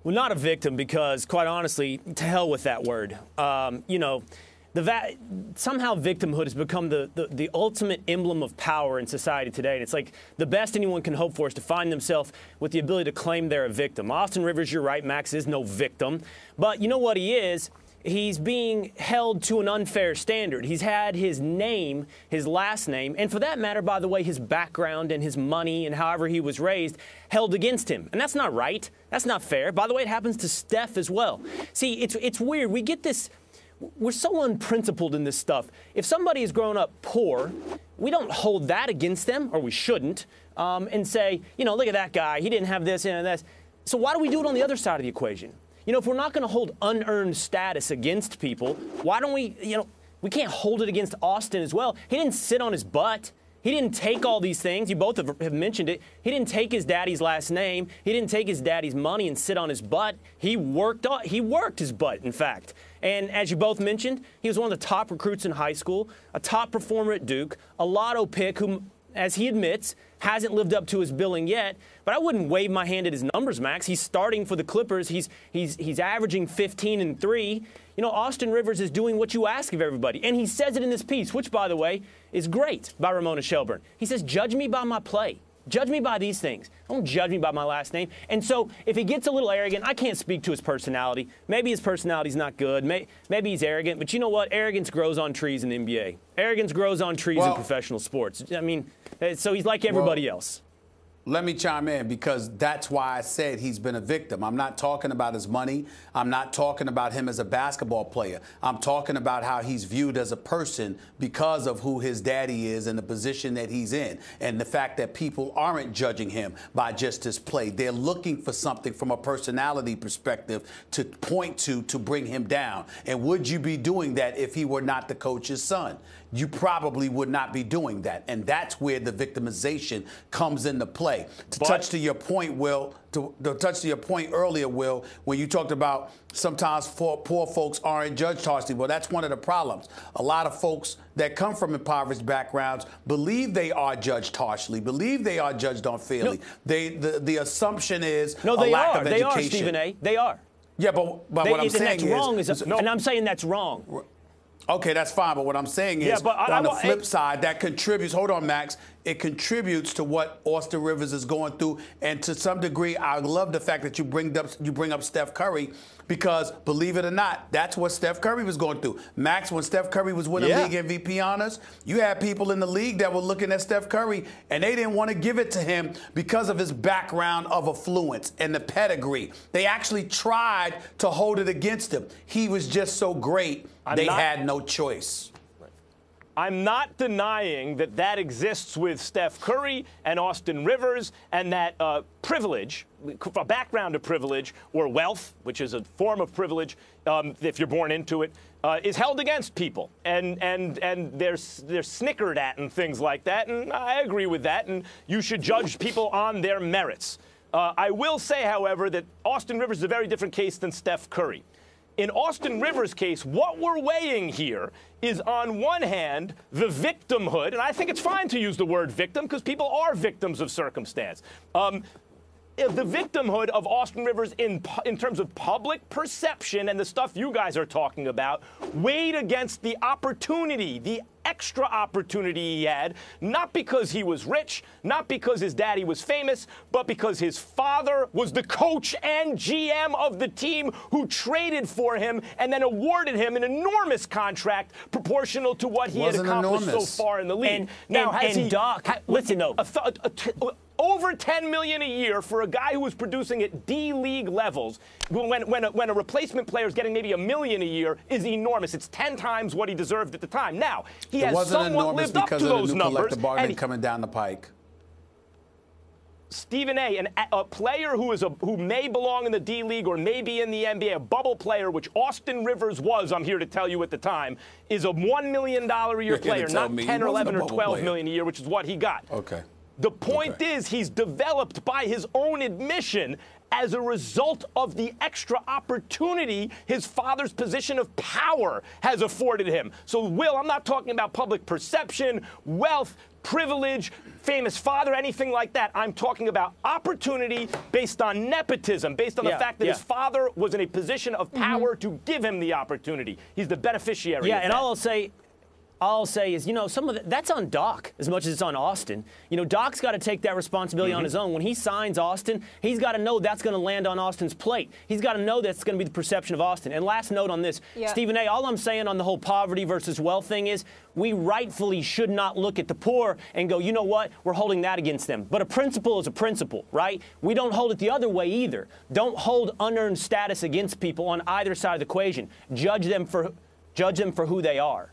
Well, not a victim because, quite honestly, to hell with that word. Somehow victimhood has become the ultimate emblem of power in society today. And it's like the best anyone can hope for is to find themselves with the ability to claim they're a victim. Austin Rivers, you're right, Max is no victim. But you know what he is? He's being held to an unfair standard. He's had his name, his last name, and for that matter, by the way, his background and his money and however he was raised held against him. And that's not right. That's not fair. By the way, it happens to Steph as well. See, it's weird. We get this. We're so unprincipled in this stuff. If somebody has grown up poor, we don't hold that against them, or we shouldn't, and say, look at that guy. He didn't have this and this. So why do we do it on the other side of the equation? If we're not going to hold unearned status against people, why don't we, we can't hold it against Austin as well. He didn't sit on his butt. He didn't take all these things. You both have mentioned it. He didn't take his daddy's last name. He didn't take his daddy's money and sit on his butt. He worked his butt, in fact. And as you both mentioned, he was one of the top recruits in high school, a top performer at Duke, a lotto pick who, as he admits, hasn't lived up to his billing yet. But I wouldn't wave my hand at his numbers, Max. He's starting for the Clippers. He's averaging 15 and 3. Austin Rivers is doing what you ask of everybody. And he says it in this piece, which, by the way, is great, by Ramona Shelburne. He says, judge me by my play. Judge me by these things. Don't judge me by my last name. And so if he gets a little arrogant, I can't speak to his personality. Maybe his personality's not good. Maybe he's arrogant. But you know what? Arrogance grows on trees in the NBA. Arrogance grows on trees in professional sports. I mean, so he's like everybody else. Let me chime in because that's why I said he's been a victim. I'm not talking about his money. I'm not talking about him as a basketball player. I'm talking about how he's viewed as a person because of who his daddy is and the position that he's in, and the fact that people aren't judging him by just his play. They're looking for something from a personality perspective to point to bring him down. And would you be doing that if he were not the coach's son? You probably would not be doing that. And that's where the victimization comes into play. To touch to your point, Will, to touch to your point earlier, Will, when you talked about sometimes poor folks aren't judged harshly. Well, that's one of the problems. A lot of folks that come from impoverished backgrounds believe they are judged harshly, believe they are judged unfairly. No. The assumption is a lack of education. They are, Stephen A. They are. Yeah, but what I'm saying is... And I'm saying that's wrong. Okay, that's fine. But what I'm saying is, on the flip side, that contributes. Hold on, Max. It contributes to what Austin Rivers is going through, and to some degree, I love the fact that you bring up Steph Curry, because believe it or not, that's what Steph Curry was going through. Max, when Steph Curry was winning league MVP honors, you had people in the league that were looking at Steph Curry, and they didn't want to give it to him because of his background of affluence and the pedigree. They actually tried to hold it against him. He was just so great, they had no choice. I'm not denying that exists with Steph Curry and Austin Rivers, and that privilege, a background of privilege, or wealth, which is a form of privilege, if you're born into it, is held against people, and they're snickered at and things like that. And I agree with that. And you should judge people on their merits. I will say, however, that Austin Rivers is a very different case than Steph Curry. In Austin Rivers' case, what we're weighing here is, on one hand, the victimhood, and I think it's fine to use the word victim because people are victims of circumstance. The victimhood of Austin Rivers in terms of public perception and the stuff you guys are talking about, weighed against the opportunity, the extra opportunity he had, not because he was rich, not because his daddy was famous, but because his father was the coach and GM of the team who traded for him and then awarded him an enormous contract proportional to what he had accomplished so far in the league. Listen, though. Over $10 million a year for a guy who was producing at D-League levels, when a replacement player is getting maybe $1 million a year, is enormous. It's 10 times what he deserved at the time. Now, he has somewhat lived up to those numbers. And coming down the pike. Stephen A., a player who may belong in the D-League or maybe in the NBA, a bubble player, which Austin Rivers was, I'm here to tell you at the time, is a $1 million a year player, not 10 or 11 or 12 million a year, which is what he got. Okay. The point is, he's developed, by his own admission, as a result of the extra opportunity his father's position of power has afforded him. So, Will, I'm not talking about public perception, wealth, privilege, famous father, anything like that. I'm talking about opportunity based on nepotism, based on the fact that his father was in a position of power to give him the opportunity. He's the beneficiary. Yeah, of and that. all I'll say is, some of that's on Doc as much as it's on Austin. Doc's got to take that responsibility on his own. When he signs Austin, he's got to know that's going to land on Austin's plate. He's got to know that's going to be the perception of Austin. And last note on this, Stephen A., all I'm saying on the whole poverty versus wealth thing is we rightfully should not look at the poor and go, you know what, we're holding that against them. But a principle is a principle, right? We don't hold it the other way either. Don't hold unearned status against people on either side of the equation. Judge them for who they are.